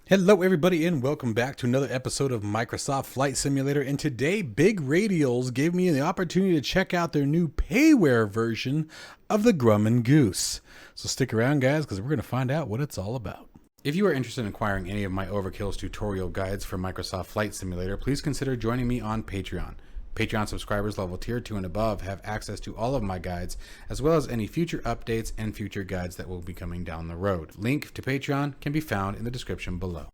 Hello everybody and welcome back to another episode of Microsoft Flight Simulator, and today Big Radials gave me the opportunity to check out their new payware version of the Grumman Goose. So stick around guys, because we're going to find out what it's all about. If you are interested in acquiring any of my Overkills tutorial guides for Microsoft Flight Simulator, please consider joining me on Patreon. Patreon subscribers level tier 2 and above have access to all of my guides, as well as any future updates and future guides that will be coming down the road. Link to Patreon can be found in the description below.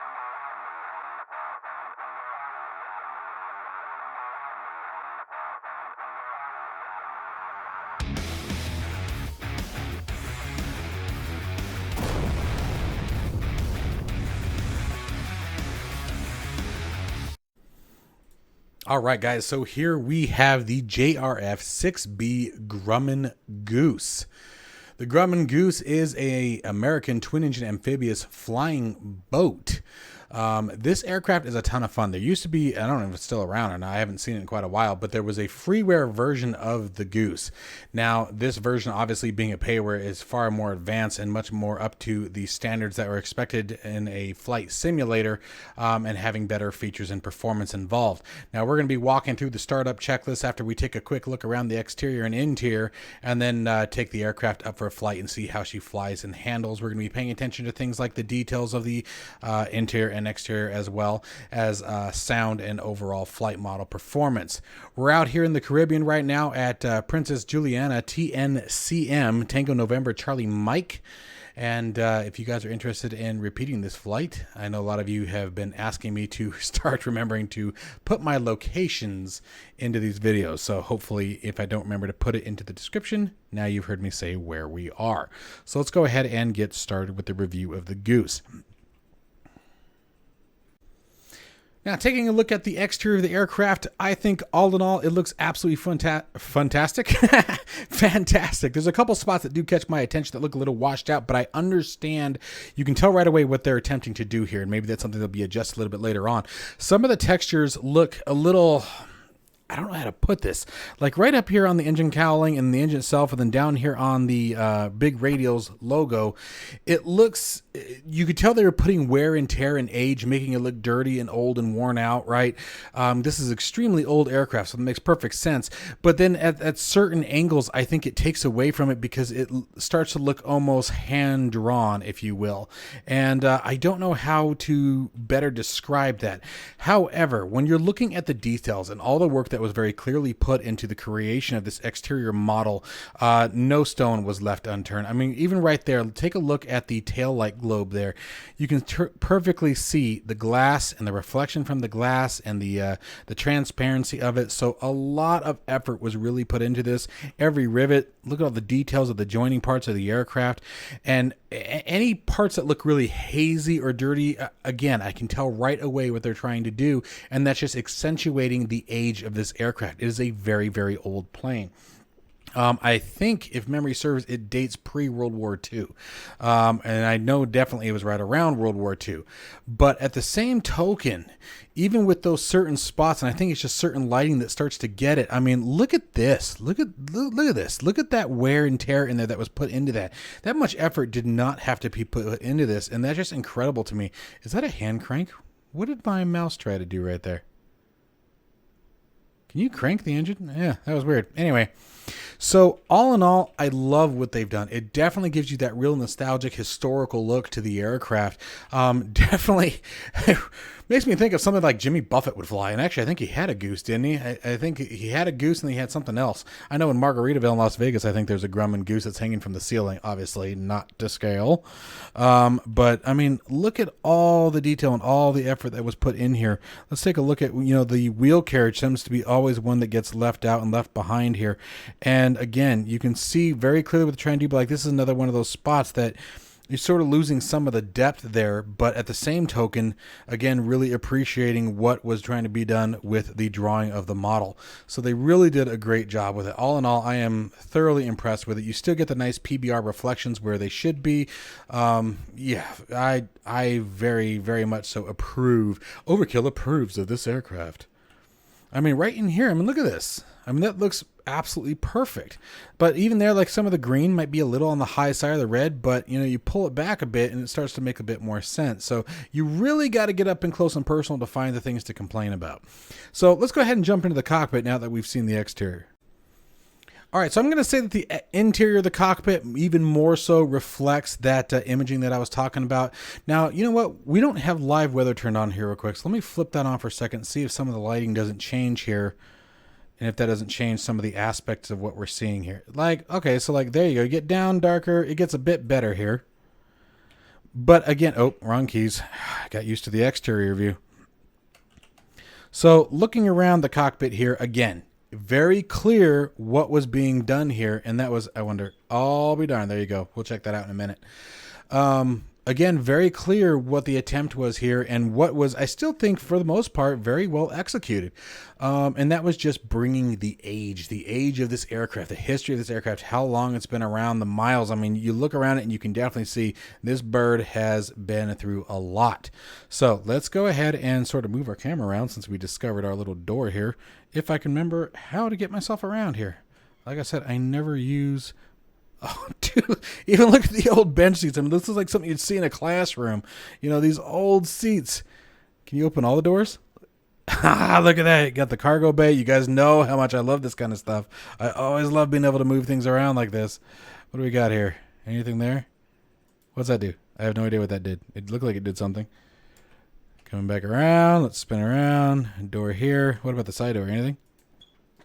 All right, guys, so here we have the JRF-6B Grumman Goose. The Grumman Goose is an American twin-engine amphibious flying boat. This aircraft is a ton of fun. There used to be, I don't know if it's still around or not, I haven't seen it in quite a while, but there was a freeware version of the Goose. Now, this version, obviously being a payware, is far more advanced and much more up to the standards that were expected in a flight simulator, and having better features and performance involved. Now, we're going to be walking through the startup checklist after we take a quick look around the exterior and interior, and then take the aircraft up for a flight and see how she flies and handles. We're going to be paying attention to things like the details of the interior and exterior, as well as sound and overall flight model performance. We're out here in the Caribbean right now at Princess Juliana TNCM, Tango November Charlie Mike. And if you guys are interested in repeating this flight, I know a lot of you have been asking me to start remembering to put my locations into these videos. So hopefully, if I don't remember to put it into the description, now you've heard me say where we are. So let's go ahead and get started with the review of the Goose. Now, taking a look at the exterior of the aircraft, I think all in all, it looks absolutely fantastic. Fantastic. There's a couple spots that do catch my attention that look a little washed out, but I understand, you can tell right away what they're attempting to do here, and maybe that's something that'll be adjusted a little bit later on. Some of the textures look a little, I don't know how to put this, like right up here on the engine cowling and the engine itself, and then down here on the Big Radials logo, it looks, you could tell they were putting wear and tear and age, making it look dirty and old and worn out, right? This is extremely old aircraft, so it makes perfect sense. But then at certain angles, I think it takes away from it because it starts to look almost hand-drawn, if you will. And I don't know how to better describe that. However, when you're looking at the details and all the work that was very clearly put into the creation of this exterior model, no stone was left unturned. I mean, even right there, take a look at the tail light globe there. You can perfectly see the glass and the reflection from the glass and the transparency of it. So a lot of effort was really put into this. Every rivet, look at all the details of the joining parts of the aircraft, and any parts that look really hazy or dirty, again, I can tell right away what they're trying to do, and that's just accentuating the age of this aircraft. It is a very, very old plane. I think, if memory serves, it dates pre-World War II. And I know definitely it was right around World War II. But at the same token, even with those certain spots, and I think it's just certain lighting that starts to get it. I mean, look at this. Look at this. Look at that wear and tear in there that was put into that. That much effort did not have to be put into this. And that's just incredible to me. Is that a hand crank? What did my mouse try to do right there? Can you crank the engine? Yeah, that was weird. Anyway, so all in all, I love what they've done. It definitely gives you that real nostalgic, historical look to the aircraft. Definitely makes me think of something like Jimmy Buffett would fly. And actually, I think he had a Goose, didn't he? I think he had a Goose and he had something else. I know in Margaritaville in Las Vegas, I think there's a Grumman Goose that's hanging from the ceiling. Obviously, not to scale. But, I mean, look at all the detail and all the effort that was put in here. Let's take a look at, the wheel carriage seems to be always one that gets left out and left behind here. And again, you can see very clearly what they're trying to do, but like this is another one of those spots that you're sort of losing some of the depth there, but at the same token, again, really appreciating what was trying to be done with the drawing of the model. So they really did a great job with it. All in all, I am thoroughly impressed with it. You still get the nice PBR reflections where they should be. Yeah, I very, very much so approve. Overkill approves of this aircraft. I mean, right in here, I mean, look at this. I mean, that looks absolutely perfect. But even there, like some of the green might be a little on the high side of the red, but you know, you pull it back a bit and it starts to make a bit more sense. So you really got to get up and close and personal to find the things to complain about. So let's go ahead and jump into the cockpit now that we've seen the exterior. All right, so I'm going to say that the interior of the cockpit even more so reflects that imaging that I was talking about. Now, you know what? We don't have live weather turned on here real quick. So let me flip that on for a second, see if some of the lighting doesn't change here. And if that doesn't change some of the aspects of what we're seeing here. Like, okay, so like there you go. You get down darker. It gets a bit better here. But again, oh, wrong keys. I got used to the exterior view. So looking around the cockpit here again. Very clear what was being done here, and that was, I wonder, I'll be darned. There you go. We'll check that out in a minute. Again, very clear what the attempt was here, and what was, I still think, for the most part, very well executed. And that was just bringing the age of this aircraft, the history of this aircraft, how long it's been around, the miles. I mean, you look around it and you can definitely see this bird has been through a lot. So let's go ahead and sort of move our camera around since we discovered our little door here. If I can remember how to get myself around here. Like I said, I never use... Oh, dude, even look at the old bench seats. I mean, this is like something you'd see in a classroom. You know, these old seats. Can you open all the doors? Look at that. You got the cargo bay. You guys know how much I love this kind of stuff. I always love being able to move things around like this. What do we got here? Anything there? What's that do? I have no idea what that did. It looked like it did something. Coming back around. Let's spin around. Door here. What about the side door? Anything?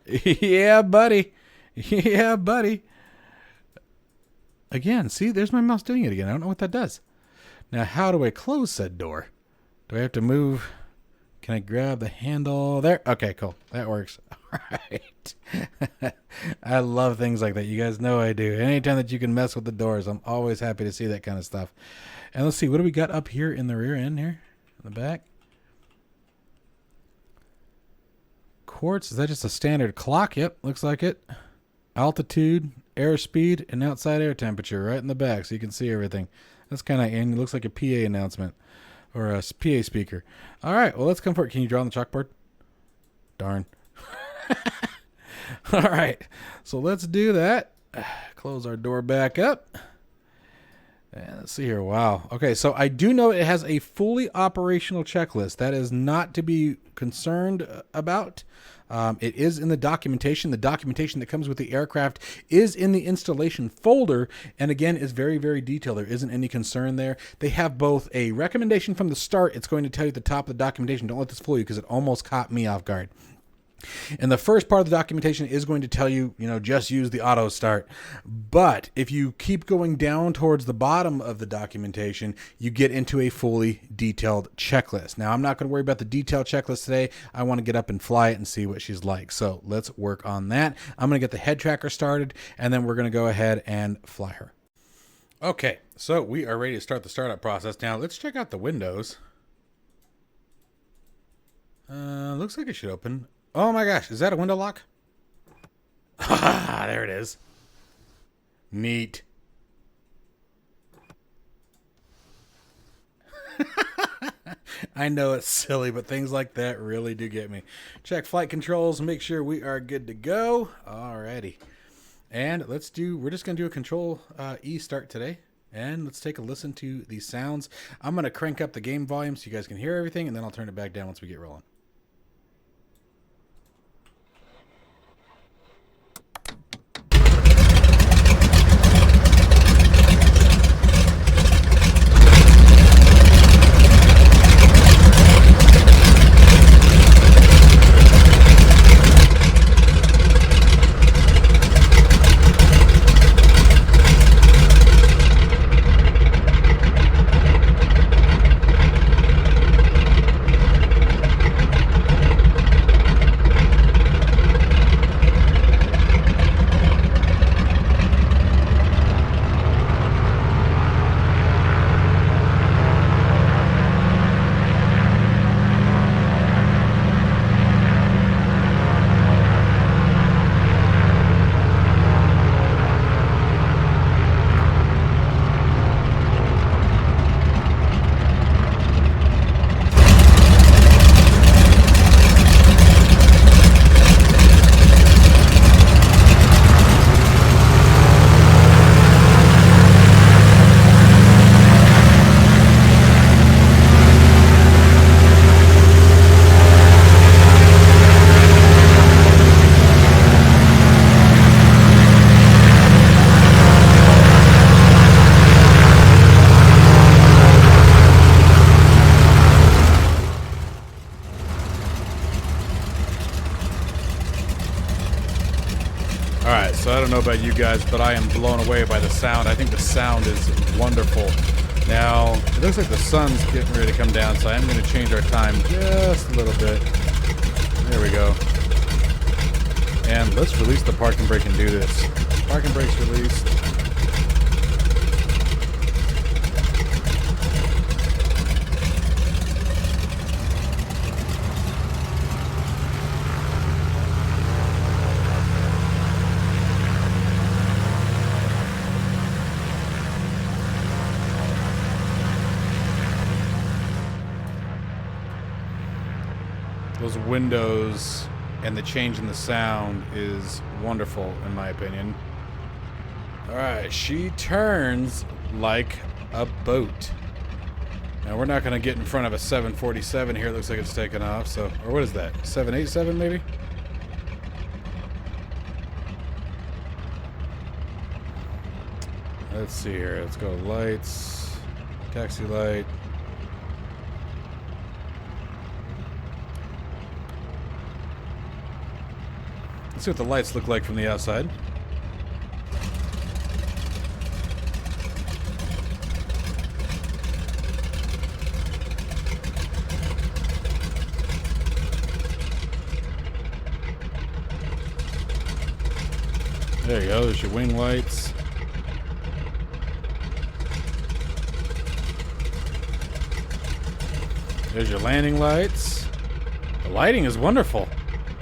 Yeah, buddy. Yeah, buddy. Again, see, there's my mouse doing it again. I don't know what that does. Now, how do I close said door? Do I have to move? Can I grab the handle there? Okay, cool. That works. All right. I love things like that. You guys know I do. Anytime that you can mess with the doors, I'm always happy to see that kind of stuff. And let's see, what do we got up here in the rear end here? In the back? Quartz, is that just a standard clock? Yep, looks like it. Altitude, airspeed, and outside air temperature right in the back so you can see everything. That's kind of, and it looks like a PA announcement or a PA speaker. All right, well, let's come for it. Can you draw on the chalkboard? Darn. All right, so let's do that. Close our door back up. And let's see here. Wow. Okay, so I do know it has a fully operational checklist. That is not to be concerned about. It is in the documentation. The documentation that comes with the aircraft is in the installation folder, and again, is very, very detailed. There isn't any concern there. They have both a recommendation from the start. It's going to tell you at the top of the documentation. Don't let this fool you because it almost caught me off guard. And the first part of the documentation is going to tell you, just use the auto start. But if you keep going down towards the bottom of the documentation, you get into a fully detailed checklist. Now, I'm not going to worry about the detailed checklist today. I want to get up and fly it and see what she's like. So let's work on that. I'm going to get the head tracker started, and then we're going to go ahead and fly her. Okay, so we are ready to start the startup process. Now, let's check out the windows. Looks like it should open. Oh my gosh, is that a window lock? Ah, there it is. Neat. I know it's silly, but things like that really do get me. Check flight controls, make sure we are good to go. Alrighty. And we're just going to do a control E start today. And let's take a listen to these sounds. I'm going to crank up the game volume so you guys can hear everything, and then I'll turn it back down once we get rolling. know about you guys, but I am blown away by the sound. I think the sound is wonderful. Now, it looks like the sun's getting ready to come down, so I'm going to change our time just a little bit. There we go. And let's release the parking brake and do this. Parking brake's released. Those windows and the change in the sound is wonderful, in my opinion. Alright, she turns like a boat. Now, we're not going to get in front of a 747 here. It looks like it's taken off. So, or what is that? 787 maybe? Let's see here. Let's go lights. Taxi light. Let's see what the lights look like from the outside. There you go, there's your wing lights. There's your landing lights. The lighting is wonderful.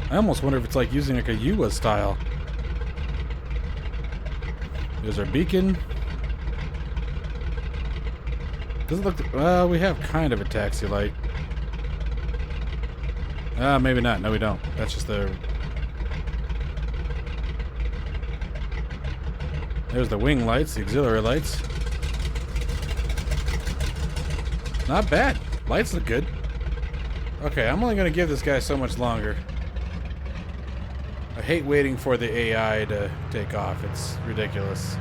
I almost wonder if it's like using like a UA style. There's our beacon. Does it look... Well, we have kind of a taxi light. Maybe not. No, we don't. That's just the... There's the wing lights, the auxiliary lights. Not bad. Lights look good. Okay, I'm only going to give this guy so much longer. I hate waiting for the AI to take off. It's ridiculous.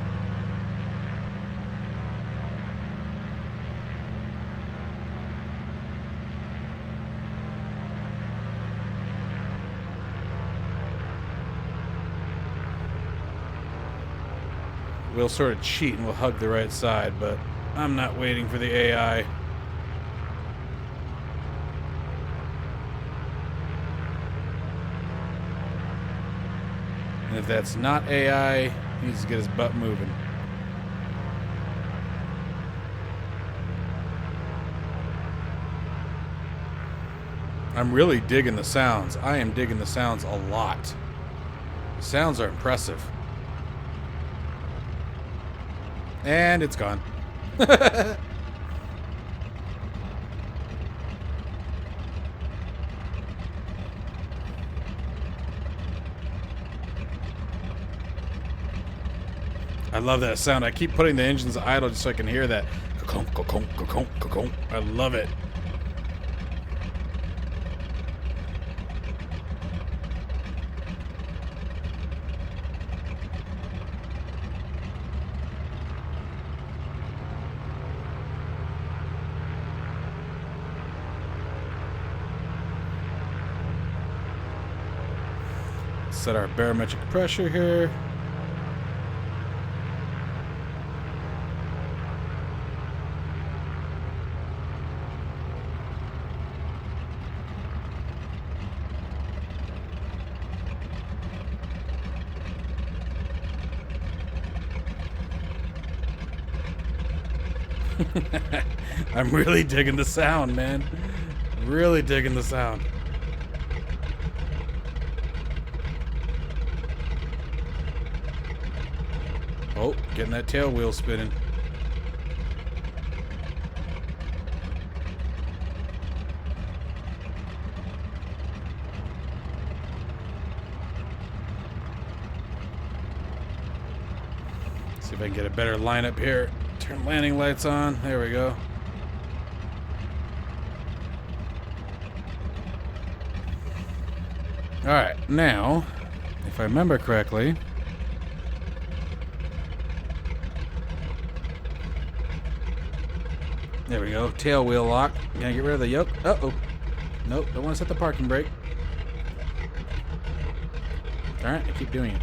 We'll sort of cheat and we'll hug the right side, but I'm not waiting for the AI. And if that's not AI, he needs to get his butt moving. I'm really digging the sounds. I am digging the sounds a lot. The sounds are impressive. And it's gone. I love that sound. I keep putting the engines idle just so I can hear that. I love it. Set our barometric pressure here. I'm really digging the sound, man. Really digging the sound. Oh, getting that tail wheel spinning. See if I can get a better lineup here. Turn landing lights on. There we go. Alright, now, if I remember correctly, there we go. Tail wheel lock. Gonna get rid of the yoke. Uh-oh. Nope, don't want to set the parking brake. Alright, I keep doing it.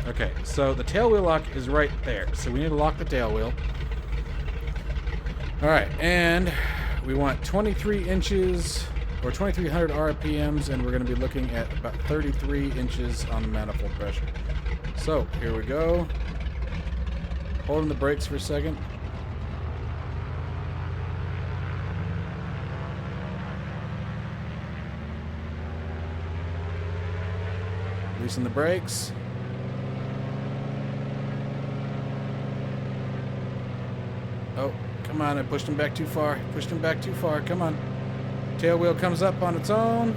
Okay, so the tail wheel lock is right there. So we need to lock the tail wheel. All right, and we want 23 inches or 2300 RPMs, and we're going to be looking at about 33 inches on the manifold pressure. So here we go. Holding the brakes for a second. Loosen the brakes. Oh, come on, I pushed him back too far. Pushed him back too far, come on. Tail wheel comes up on its own.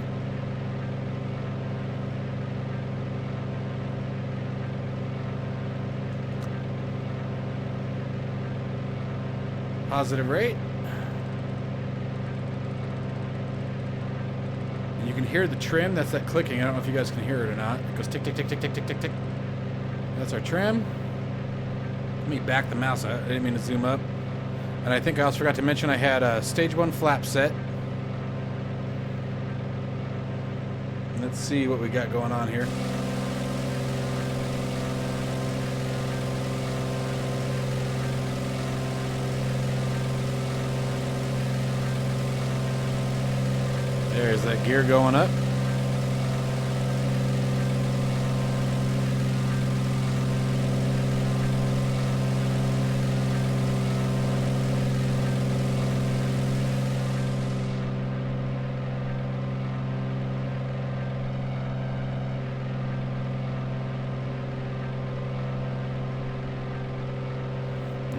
Positive rate. And you can hear the trim. That's that clicking. I don't know if you guys can hear it or not. It goes tick, tick, tick, tick, tick, tick, tick, tick. That's our trim. Let me back the mouse. I didn't mean to zoom up. And I think I also forgot to mention I had a stage 1 flap set. Let's see what we got going on here. There's that gear going up.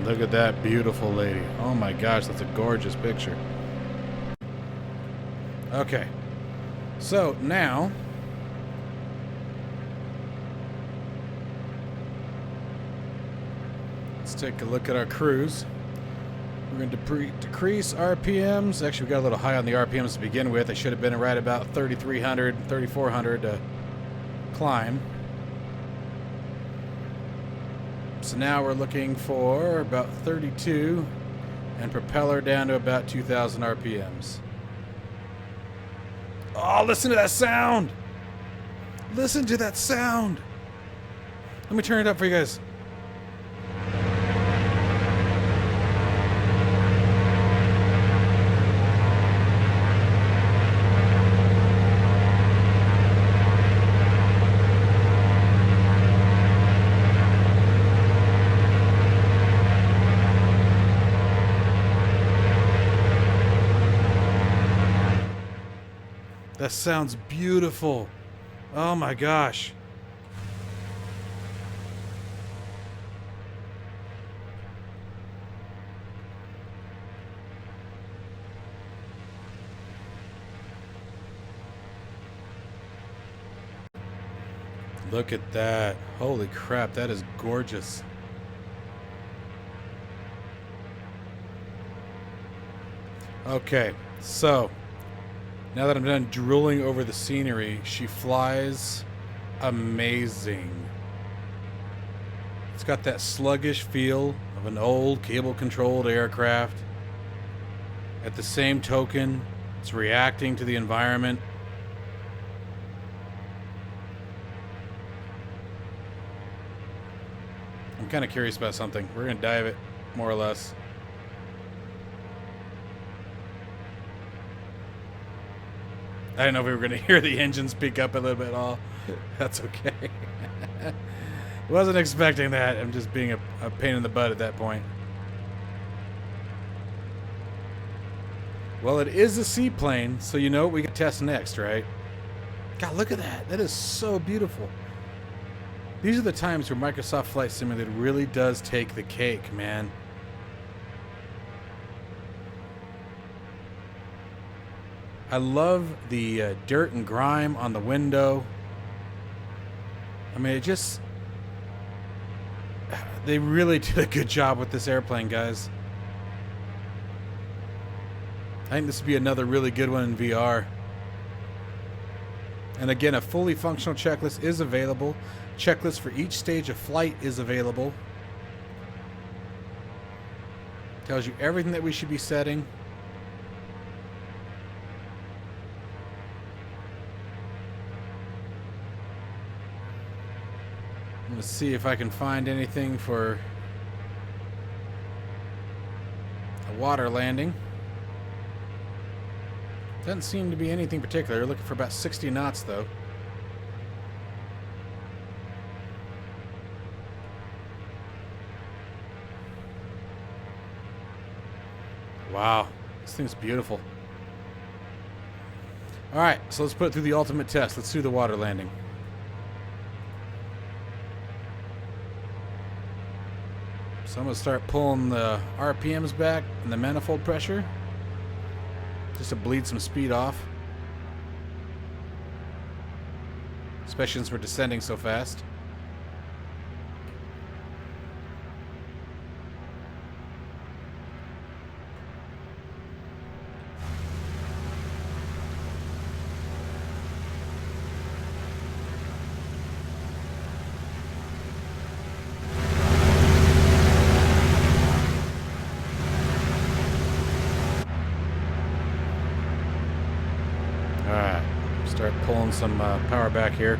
Look at that beautiful lady. Oh my gosh, that's a gorgeous picture. Okay, so now let's take a look at our cruise. We're going to decrease RPMs. Actually, we got a little high on the RPMs to begin with. I should have been right about 3,300, 3,400 to climb. So now we're looking for about 32 and propeller down to about 2,000 RPMs. Oh, listen to that sound! Listen to that sound! Let me turn it up for you guys. That sounds beautiful. Oh my gosh. Look at that. Holy crap, that is gorgeous. Okay, so now that I'm done drooling over the scenery, she flies amazing. It's got that sluggish feel of an old cable-controlled aircraft. At the same token, it's reacting to the environment. I'm kind of curious about something. We're going to dive it, more or less. I didn't know if we were going to hear the engine speak up a little bit at all. That's okay. Wasn't expecting that. I'm just being a pain in the butt at that point. Well, it is a seaplane, so you know what we can test next, right? God, look at that. That is so beautiful. These are the times where Microsoft Flight Simulator really does take the cake, man. I love the dirt and grime on the window. I mean, it just... They really did a good job with this airplane, guys. I think this would be another really good one in VR. And again, a fully functional checklist is available. Checklist for each stage of flight is available. Tells you everything that we should be setting. Let's see if I can find anything for a water landing. Doesn't seem to be anything particular. Looking for about 60 knots though. Wow, this thing's beautiful. All right, so let's put it through the ultimate test. Let's do the water landing. So I'm gonna start pulling the RPMs back and the manifold pressure, just to bleed some speed off, especially since we're descending so fast. Alright, start pulling some power back here.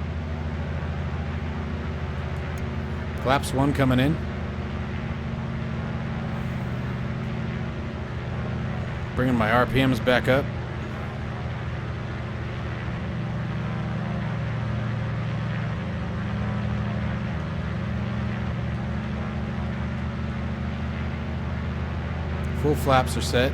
Flaps 1 coming in. Bringing my RPMs back up. Full flaps are set.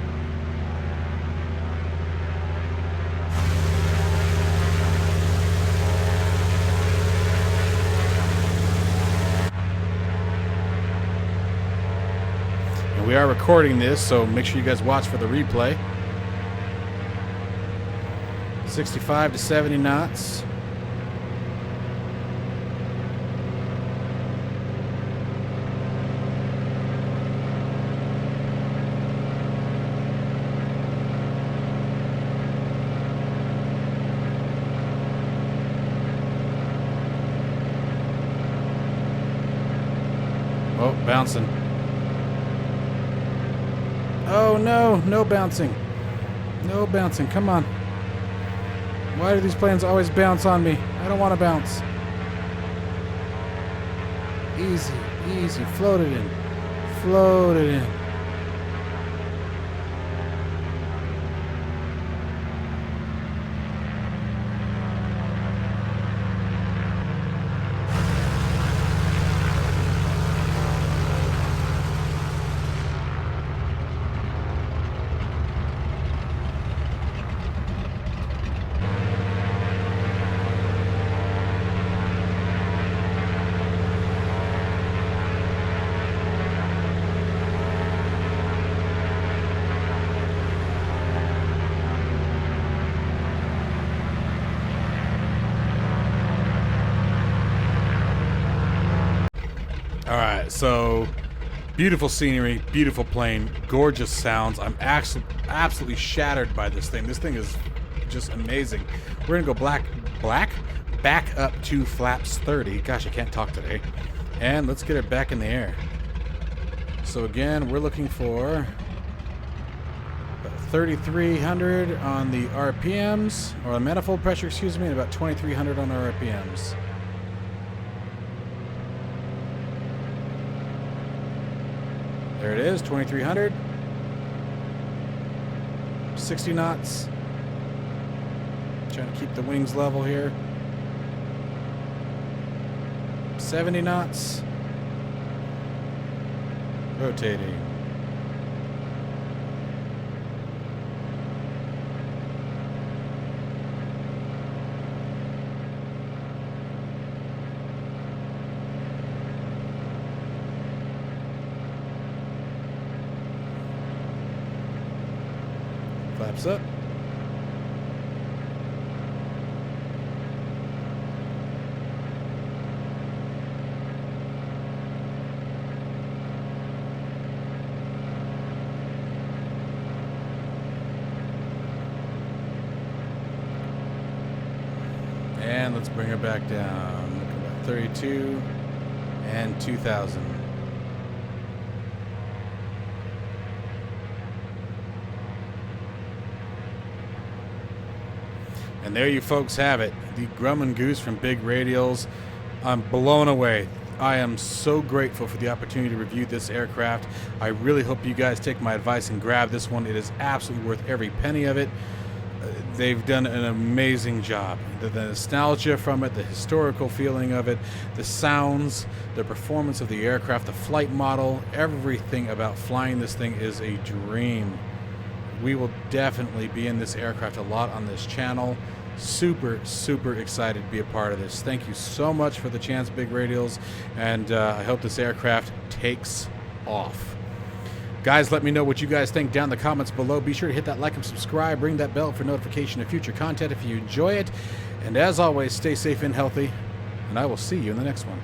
We are recording this, so make sure you guys watch for the replay. 65 to 70 knots. Oh, bouncing. Oh no, no bouncing. No bouncing, come on. Why do these planes always bounce on me? I don't want to bounce. Easy, easy, float it in. Float it in. Alright, so beautiful scenery, beautiful plane, gorgeous sounds. I'm absolutely shattered by this thing. This thing is just amazing. We're gonna go back up to flaps 30. Gosh, I can't talk today. And let's get it back in the air. So again, we're looking for about 3,300 on the RPMs, or the manifold pressure, excuse me, and about 2,300 on our RPMs. There it is, 2,300. 60 knots. Trying to keep the wings level here. 70 knots. Rotating. Flaps up. And let's bring her back down. Look at about 32 and 2,000. And there you folks have it. The Grumman Goose from Big Radials. I'm blown away. I am so grateful for the opportunity to review this aircraft. I really hope you guys take my advice and grab this one. It is absolutely worth every penny of it. They've done an amazing job. The nostalgia from it, the historical feeling of it, the sounds, the performance of the aircraft, the flight model, everything about flying this thing is a dream. We will definitely be in this aircraft a lot on this channel. Super, super excited to be a part of this. Thank you so much for the chance, Big Radials, and I hope this aircraft takes off. Guys, let me know what you guys think down in the comments below. Be sure to hit that like and subscribe. Ring that bell for notification of future content if you enjoy it. And as always, stay safe and healthy, and I will see you in the next one.